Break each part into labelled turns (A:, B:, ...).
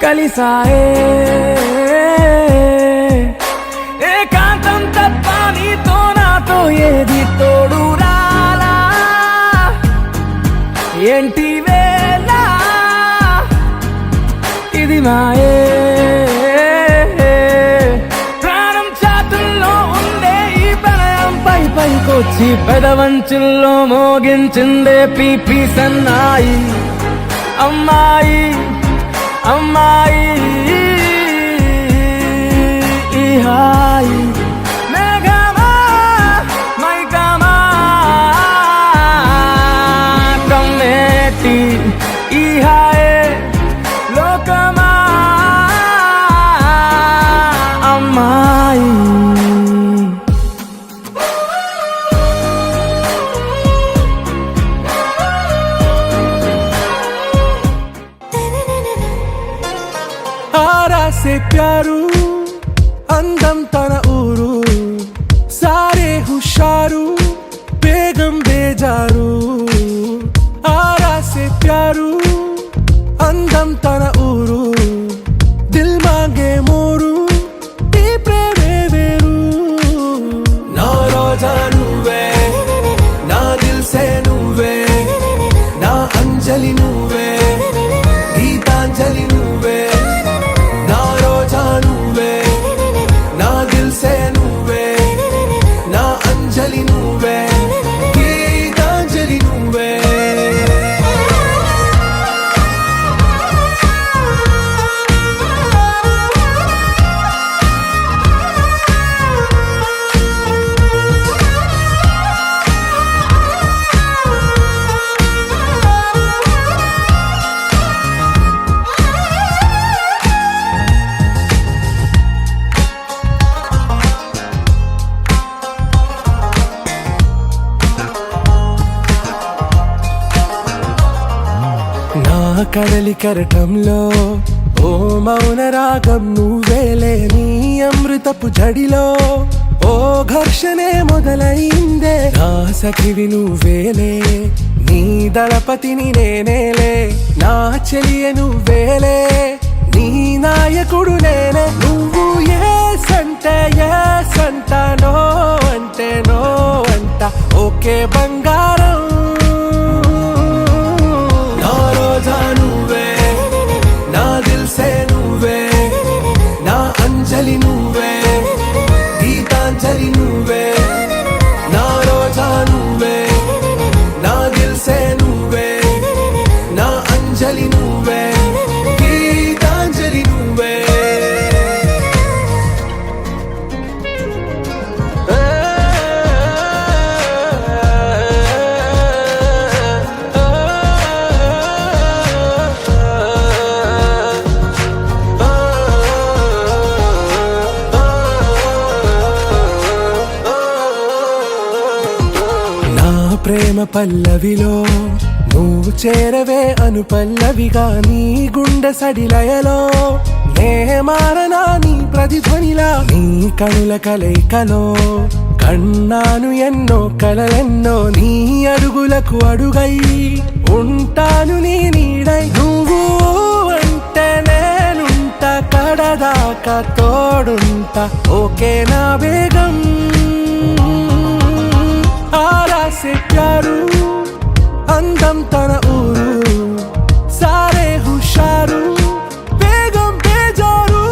A: కలిసాయే ఏకాంతం తప్ప నీతో నాతో ఏది తోడు రాలా ఏంటి వేళ ఇది మాయే ప్రాణం చాతుల్లో ఉండే ఈ ప్రణయం పైకొచ్చి పెదవంచుల్లో మోగించిందే పీపీ సన్నాయి అమ్మాయి అమ్మాయి ఈ హాయి మేఘమా మైకమా కమ్మేటి ఈ హాయే లోకమా అమ్మాయి आरा से प्यारू अंदम तन ऊरू सारे हुशारू बेगम बेजारू आरा से प्यारू अंदम तन ऊरू दिल मांगे मोरू ती प्रेमे वेरू ना रोजा नुवे ना दिल से नुवे ना अंजलि नुवे गीतांजलि नुवे కడలి కరటంలో ఓ మౌన రాగం నువ్వేలే నీ అమృతపు జడిలో ఓ ఘర్షణే మొదలైందే నా సఖివి నువ్వేలే నీ దళపతిని నేనేలే నా చెలియ నువ్వేలే నీ నాయకుడు నేనే నువ్వు ఏ సంట నో అంటే నో అంట ఓకే బంగారం अंजलि नुवे गीतांजलि नुवे ना रोजा नुवे ना दिल से नुवे ना अंजलि नुवे गीतांजलि नुवे ప్రేమ పల్లవిలో నువ్వు చేరవే అను పల్లవిగా నీ గుండె సడిలయలో నే మారనా నీ ప్రతిధ్వనిలా నీ కనుల కలయికలో కన్నాను ఎన్నో కలలెన్నో నీ అడుగులకు అడుగై ఉంటాను నీ నీడై నువ్వు అంటే నేనుంట కడదాకా తోడుంటా ఓకే నా వేగం आरा से प्यारू अंदम तन ऊरू सारे हुशारू बेगम बेजारू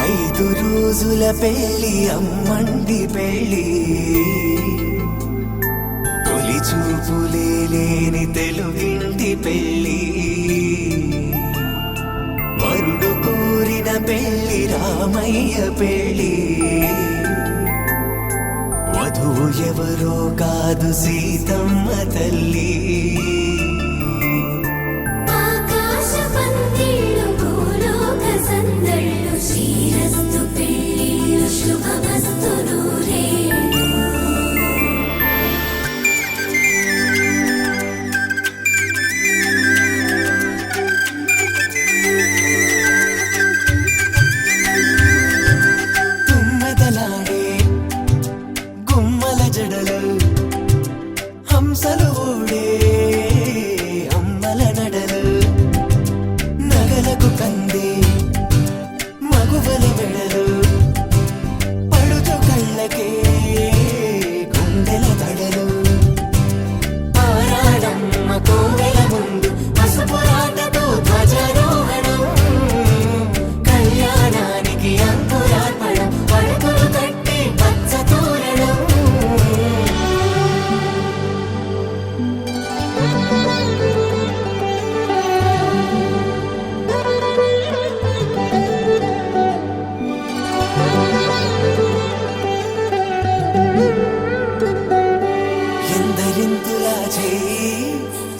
B: ఐదు రోజుల పెళ్లి అమ్మండి పెళ్లి తొలి చూపులే లేని తెలుగింటి పెళ్లి వరుడు కోరిన పెళ్లి రామయ్య పెళ్లి వధువు ఎవరో కాదు సీతమ్మ తల్లి జడలు హంసలు ఊడే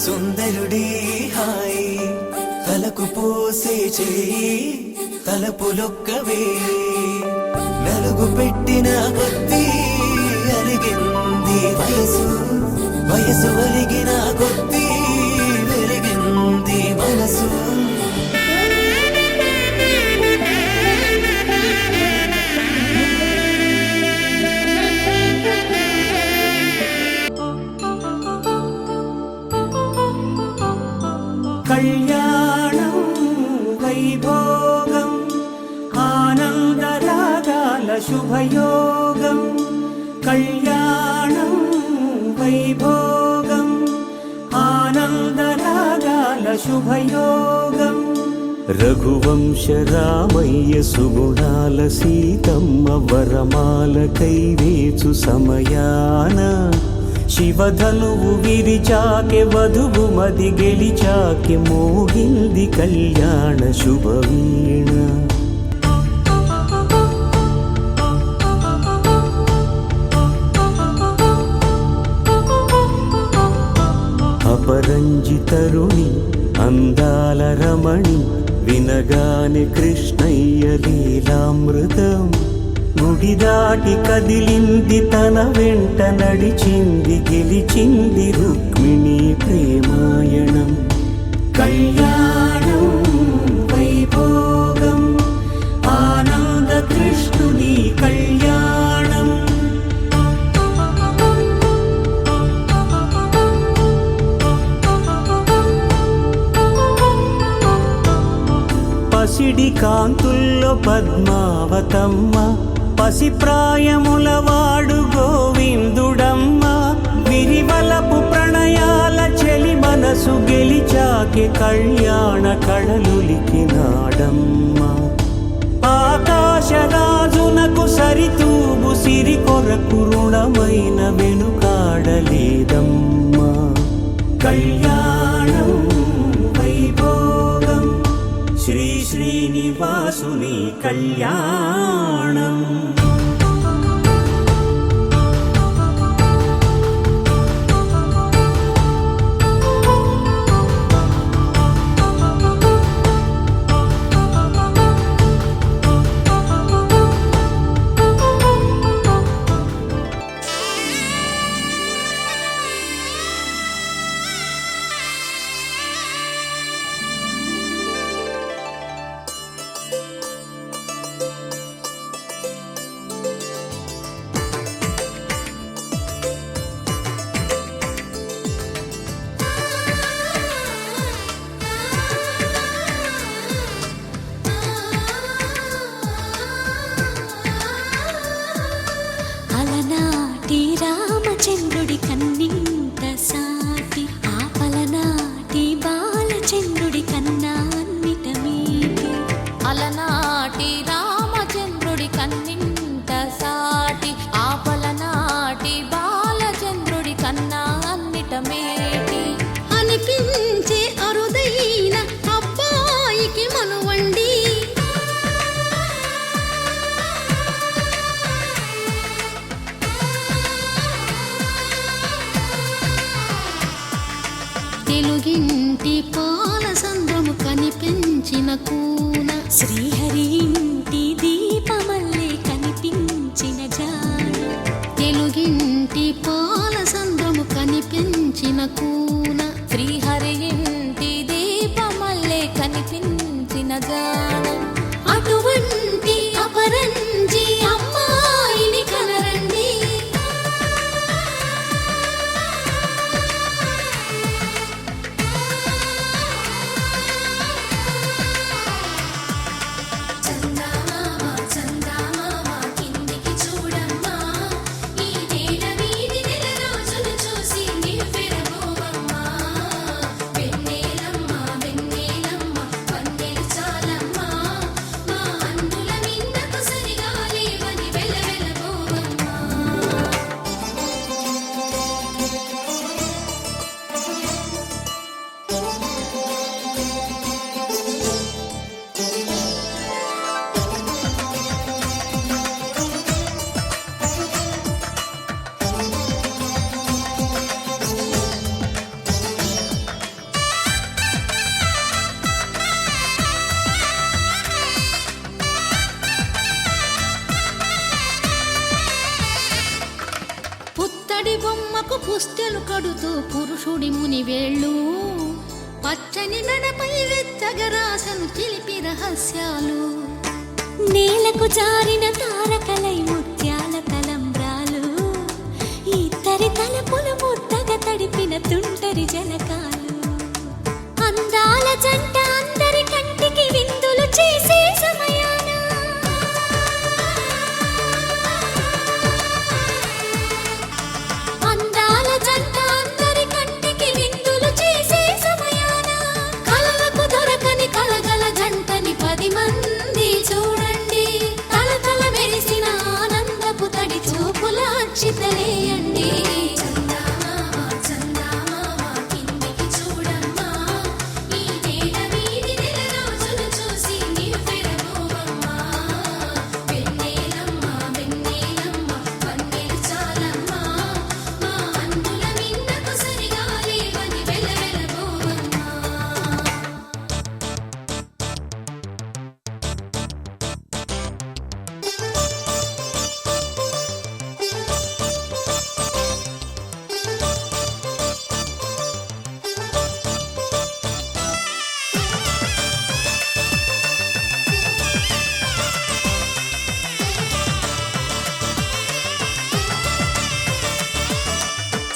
B: సుందరుడి హాయి తలకు పోసే చేయి తలపులొక్కవే నలుగు పెట్టిన కొద్దీ అలిగింది వయసు వయసు ఒలిగిన కొద్దీ వెలిగింది మనసు
A: కళ్యాణం వైభోగం ఆనందరాగాల శుభయోగం కళ్యాణం వైభోగం ఆనందరాగాల శుభయోగం రఘువంశ రామయ్య సుగుణాల సీతమ్మ వరమాల కైవేచు సమయాన శివధనువు విరిచాకె వధువు మది గెలిచాకె మోగింది కళ్యాణ శుభవీణ అపరంజి తరుణి అందాల రమణి వినగానే కృష్ణయ్య లీలామృతం గుడి దాటి కదిలింది తన వెంట నడిచింది గెలిచింది రుక్మిణి ప్రేమాయణం కళ్యాణం వైభోగం ఆనంద కృష్ణుని కళ్యాణం పసిడి కాంతుల్లో పద్మావతమ్మ పసిప్రాయముల వాడు గోవిందుడమ్మ విరివలపు ప్రణయాల చెలి మనసు గెలిచాకె కళ్యాణ కళలులికినాడమ్మ ఆకాశరాజునకు సరితూబు సిరి కొరకు రుణమైన వెనుకాడలేదమ్మ కళ్యాణం వైభోగం శ్రీ శ్రీనివాసుని కళ్యాణం
C: రామచంద్రుడి కన్నింత సాటి ఆపలనాటి బాలచంద్రుడి కన్నా అన్నిట మీటి అలనాటి రామచంద్రుడి కన్నింత సాటి ఆపలనాటి బాలచంద్రుడి కన్నా అన్నిట మేటి అనిపించే అరుదైన అబ్బాయికి మనువండి తెలుగింటి పాల సంద్రము కనిపించిన కూన శ్రీహరి ఇంటి దీపమల్లే కనిపించిన జాడ తెలుగింటి పాల సంద్రము కనిపించిన కూన శ్రీహరి ఇంటి దీపమల్లే కనిపించిన జాడ అటువంటి అపరంజి అమ్మాయిని కనరండి తడి బొమ్మకు పుస్తెలు కడుతూ పురుషుడి ముని వేళ్ళు పచ్చని మెడపై వెచ్చగరాసను చిలిపి రహస్యాలు నేలకు జారిన తారకలై ముత్యాల తలంబ్రాలు ఇద్దరి తలపులు ముద్దగా తడిపిన తుంటరి జలకాలు అందాల జంట అందరి కంటికి విందులు చేసే సమయాన అందాల జంట అందరి కంటికి విందులు చేసే సమయాన కలలకు దొరకని కలగల జంటని 10 మంది చూడండి తలతల మెరిసిన ఆనందపు తడి చూపుల అక్షితలేయండి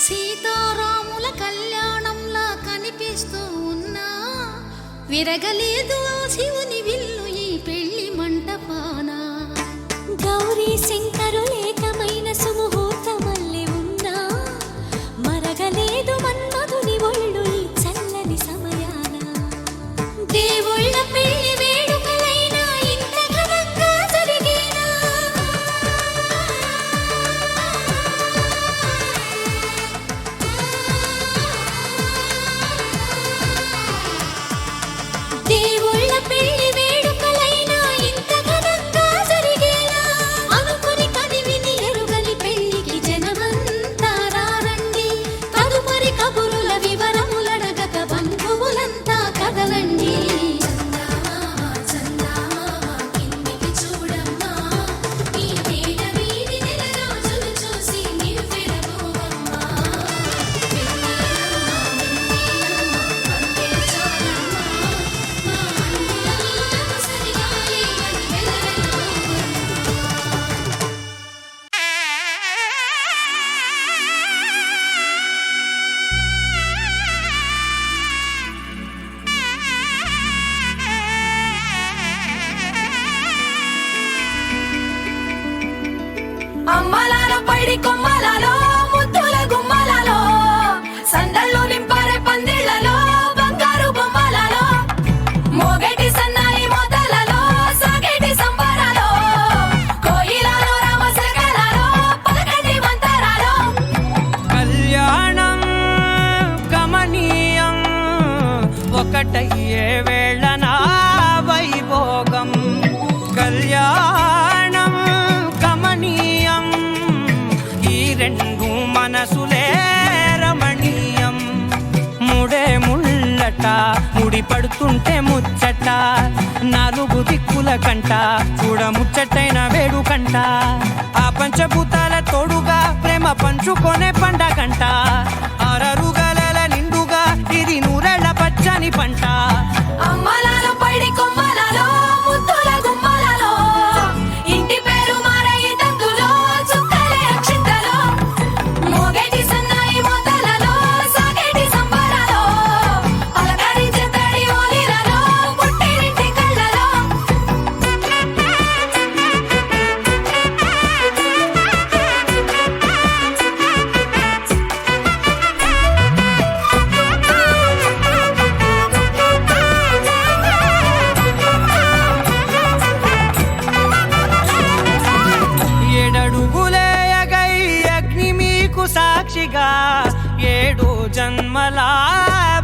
C: సీతారాముల కళ్యాణంలా కనిపిస్తూ ఉన్నా విరగలేదు ఆ శివుని విల్లు ఈ పెళ్లి మంటపాన గౌరీ శంకరులేకమైన సుముహూర్తమల్లె ఉన్నా మరగలేదు మన్మధుని ఒళ్ళు ఈ చల్లని సమయాన దేవుళ్ళ పెళ్లి వేడుకలైనా ఇంత ఘనంగా జరిగేనా దేవుళ్ళ పెళ్లి వేడుకలైనా ఇంత ఘనంగా జరిగేలా అనుకుని కదివిని ఎరుగని పెళ్లికి జనమంతా రారండి తదుపరి కబురుల వివరములడగక బంధువులంతా కదలండి కిందికి చూడమ్మా ఈ నేల వీధి నెల రోజులు చూసి నివ్వెరపోవమ్మా
D: అమ్మలాలో పైడి కొమ్మలలో ముద్దుల గుమ్మలలో సందళ్ళు నింపారే పందిళ్లలో బంగారు బొమ్మలలో మోగేటి సన్నాయి మోతలలో సాగేటి సంబరాలో కోయిలలో రామశకలలో పలకటి మంతరాలో
E: కళ్యాణం గమనీయం ఒకటయ్యే వేళ నా వైభోగం కళ్యాణం గమనీయం ఈ రెండు మనసులే రమణీయం ముడే ముళ్ళట ముడి పడుతుంటే ముచ్చట 4 దిక్కుల కంట చూడ ముచ్చటైన వేడుకంట ఆ పంచభూతాల తోడుగా ప్రేమ పంచుకొనే పండగంట అరరుగల నిండుగా ఇది 100 పచ్చని పంట
D: అమ్మలాలో పైడి కొమ్మలలో ముద్దుల గుమ్మలలో ఇంటి పేరు మారయి తందులో చుక్కలే అక్షింతలో మోగేటి సన్నాయి మోతలలో సాగేటి సంబరాలో అలకరించే తడి ఓలిలలో పుట్టినింటి కళ్ళలో
E: ఏడడుగులేయగై అగ్ని మీకు సాక్షిగా 7 జన్మల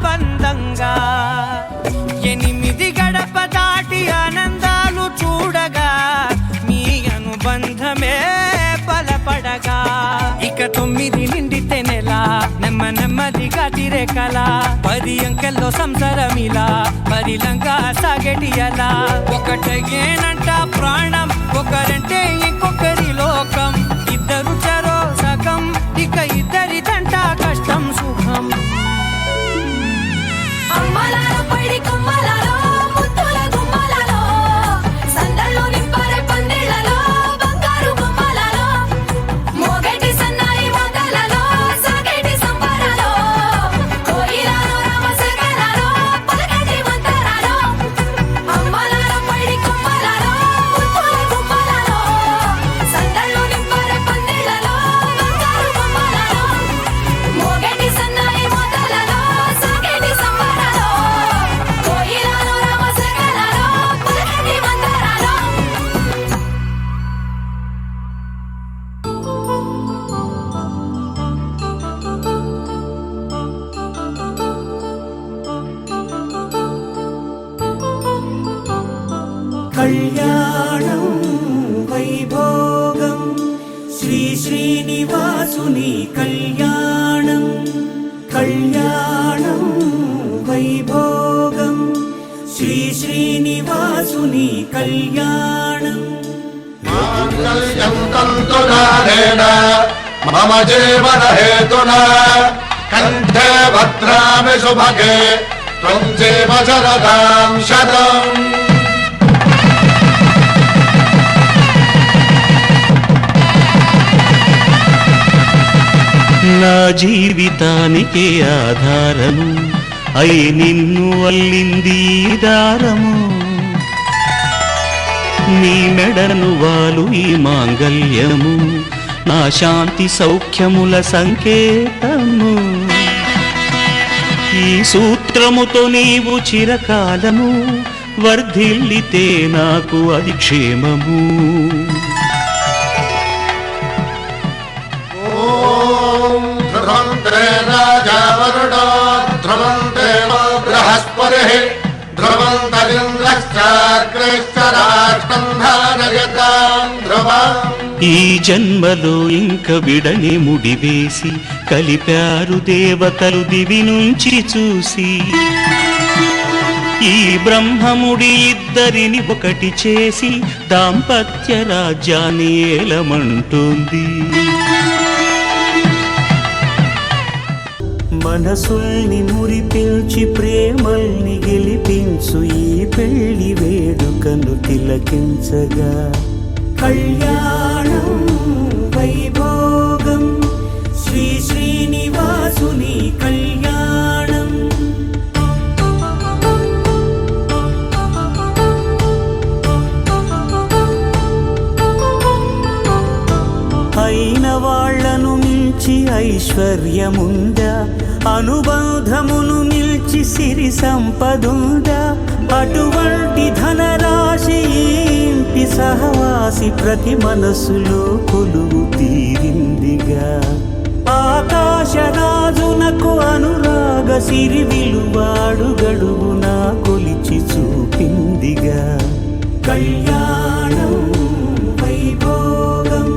E: బంధంగా 8 గడప దాటి ఆనందాలు చూడగా మీ అనుబంధమే బలపడగా ఇక 9 నిండితే నెల నెమ్మదిగా తిరేకల 10 అంకెల్లో సంసారమిలా పరిలంగా సాగేటియలా ఒకటేనంట ప్రాణం ఒకరంటే ఇంకొకరి లోకం ఇద్దరు చరో సగం ఇక ఇద్దరు
A: కళ్యాణం వైభోగం శ్రీ శ్రీనివాసుని కళ్యాణం కళ్యాణం వైభోగం శ్రీ శ్రీనివాసుని కళ్యాణం
F: మాంగళ్యం తంతునానేన మమ జీవన హేతునా కంఠే భద్రామి శుభగే త్వం జీవ శరదాం శతం.
A: నా జీవితానికి ఆధారము అయి నిన్ను అల్లింది ఈ దారము నీ మెడను వాలు ఈ మాంగళ్యము నా శాంతి సౌఖ్యముల సంకేతము ఈ సూత్రముతో నీవు చిరకాలము వర్ధిల్లితే నాకు అది క్షేమము.
F: ఓం ధ్రువంతే రాజా వరుణో ధ్రువంతే బృహస్పతిః ధ్రువంతరింద్రశ్చాగ్రేశ్చ రాష్ట్రం ధారయతాం ధ్రువం.
A: ఈ జన్మలో ఇంక విడని ముడివేసి కలిపారు దేవతలు దివి నుంచి చూసి ఈ బ్రహ్మముడి ఇద్దరిని ఒకటి చేసి దాంపత్య రాజ్యాన్ని ఏలమంటుంది. మనసుల్ని మురిపించి ప్రేమల్ని గెలిపించు ఈ పెళ్లి వేడుకను తిలకించగా కళ్యాణం వైభోగం శ్రీ శ్రీనివాసుని కళ్యాణం. అయిన వాళ్లను మించి ఐశ్వర్యముందా అనుబంధమును మిల్చి సిరి సంపదుందా అటువంటి ధనరాశి ఇంటి సహవాసి ప్రతి మనసులో కొలువు తీరిందిగా ఆకాశరాజునకు అనురాగ సిరి విలువాడు గడువునా కొలిచి చూపిందిగా కళ్యాణం వైభోగం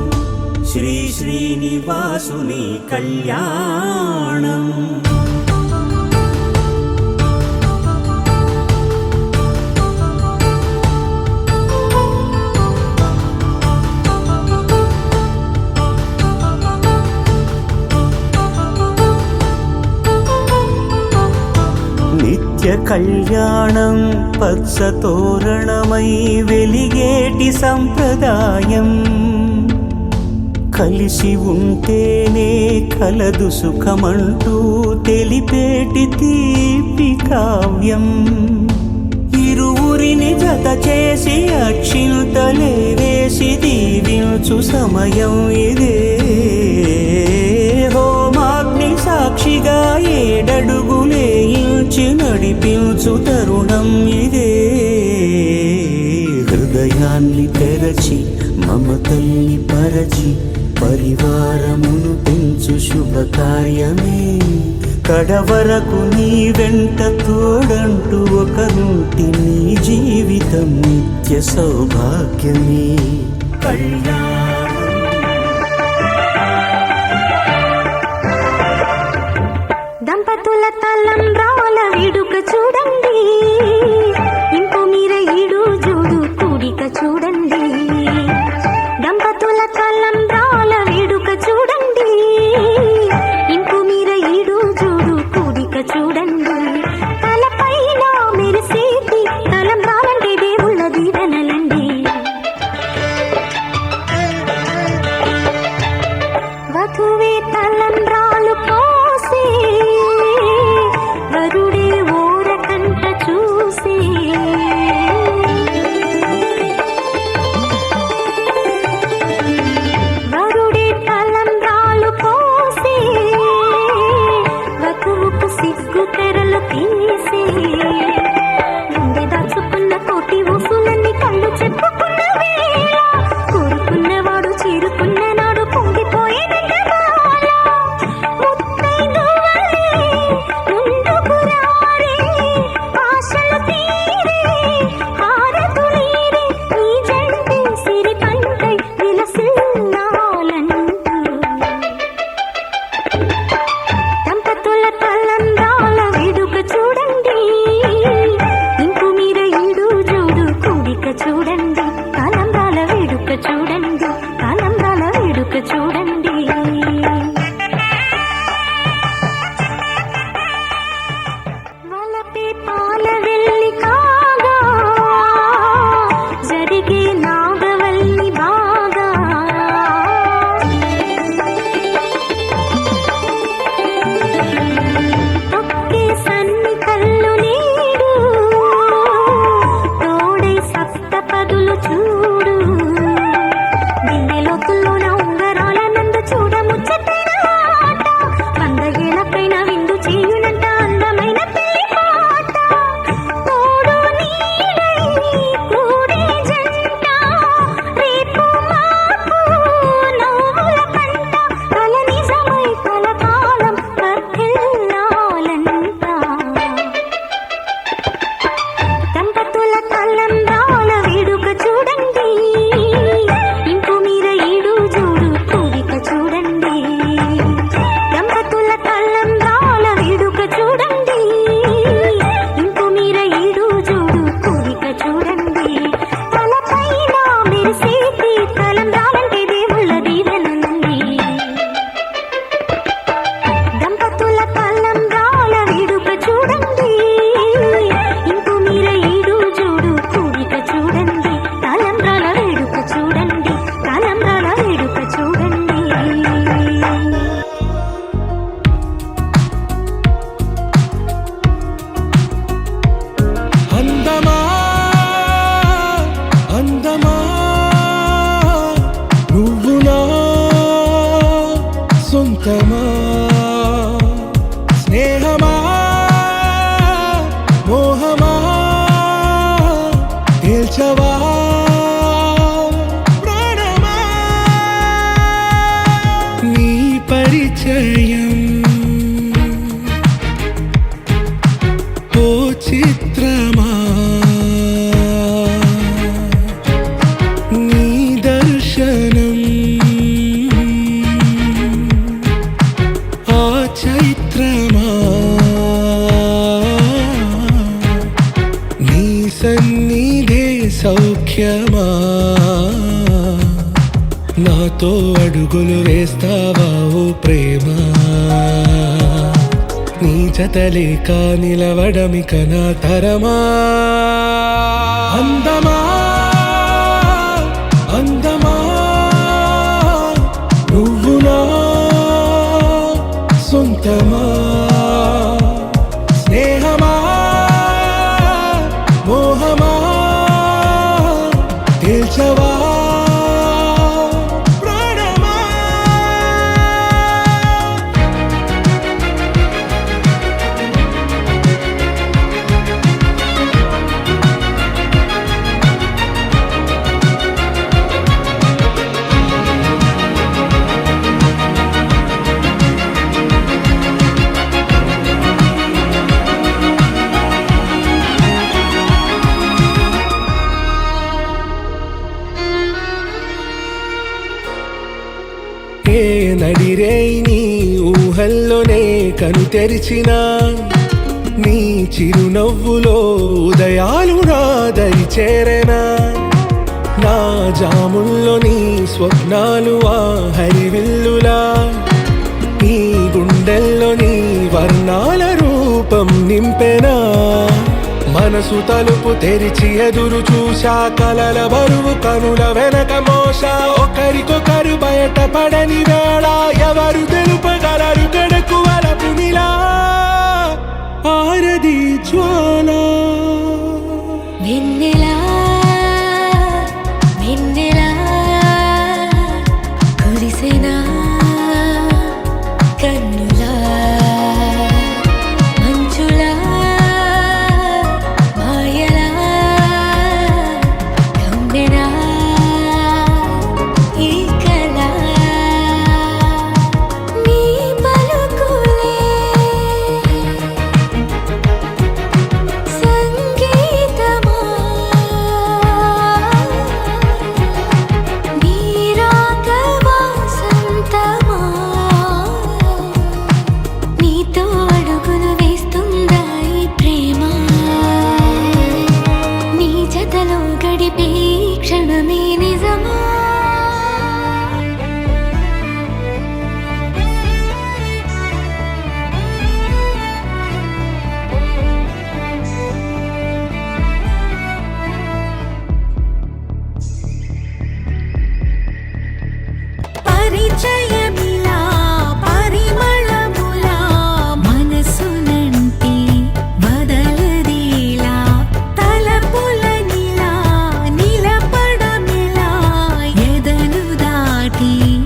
A: శ్రీ శ్రీనివాసుని కళ్యాణం. నిత్య కళ్యాణం పచ్చ తోరణమై వెలిగేటి సంప్రదాయం కలిసి ఉంటేనే కలదు సుఖమంటూ తెలిపేటి తీపి కావ్యం ఇరువురిని జత చేసి అక్షింతలే వేసి దీవించు సమయం ఇదే హోమాగ్ని సాక్షిగా ఏడడుగులే ఇంచి నడిపించు తరుణం ఇదే హృదయాన్ని తెరచి మమతల్ని పరచి పరివారమును పెంచు శుభకార్యమే కడవరకు నీ వెంట తోడంటూ ఒకరుంటి నీ జీవితం నిత్య సౌభాగ్యమే కళ్యాణం.
G: దంపతుల తలంబ్రాల వేడుక చూడండి ఇంపు మీర ఈడు జోడు కూడిక చూడండి దంపతుల తలంబ్రాల వేడుక చూడండి ఇంపు మీర ఈడు జోడు కూడిక చూడండి తలపైన మెరిసేటి తలంబ్రాలంటే దేవుళ్ళ దీవెనలండి చూడండి వలపే పాల వెళ్ళి కాగా జరిగే నాగవల్లి బాగా తొక్కే సన్ని కళ్ళు నీడు తోడై సప్త పదులు చూడు దిన్నెలోతుల్లోన ఉంగరాల నందు చూడ ముచ్చటైన ఆట 100 ఏళ్లకైన విందు చేయునంట అందమైన పెళ్లి పాట తోడు నీడై కూడే జంట రేపు మాపు నవ్వుల కంట కల నిజమై కలకాలం వర్ధిల్లాలంట దంపతుల తలంబ్రాల వేడుక చూడండి ఇంపు మీర ఈడు జోడు కోరిక చూడండి దంపతుల తలంబ్రాల వేడుక చూడండి ఇంపు మీర ఈడు జోడు కోరిక చూడండి తలపైన మెరిసేటి తలంబ్రాలంటే దేవుళ్ళ దీవెననండి దంపతుల తలంబ్రాల వేడుక చూడండి ఇంపు మీర ఈడు జోడు కోరిక చూడండి తలంబ్రాల వేడుక చూడండి తలంబ్రాల వేడుక చూడండి
B: అందమా అందమా నువ్వు నా సొంతమా స్నేహమా మోహమా తేల్చవా ప్రాణమా నీ పరిచయం ఓ చిత్రమా నీ దర్శనం ఆ చైత్రమా నీ సన్నిధే సౌఖ్యమా నాతో అడుగులు వేస్తావా ఓ ప్రేమ నీ జతలేక నిలవడమిక నా తరమా అందమా అందమా నువ్వు నా సొంతమా స్నేహమా మోహమా తేల్చవా ప్రాణమా ఏ నడిరే నీ ఊహల్లోనే కను తెరిచిన నీ చిరునవ్వులో ఉదయాలు నా దరి చేరెనా నా జాముల్లో నీ స్వప్నాలు ఆ హరివిల్లులా నీ గుండెల్లో నీ వర్ణాల రూపం నింపెనా మనసు తలుపు తెరిచి ఎదురు చూశా కలల బరువు కనుల వెనక మోసా ఒకరికొకరు బయట పడని వేళ ఎవరు తెలుపగలరు గడకు వలపునిలా ఆరది జ్వాల
G: వెన్నెలా వెన్నెలా కురిసెనా కన్నులా మంచులా మాయలా కమ్మెనా ఈ కళ శాంతి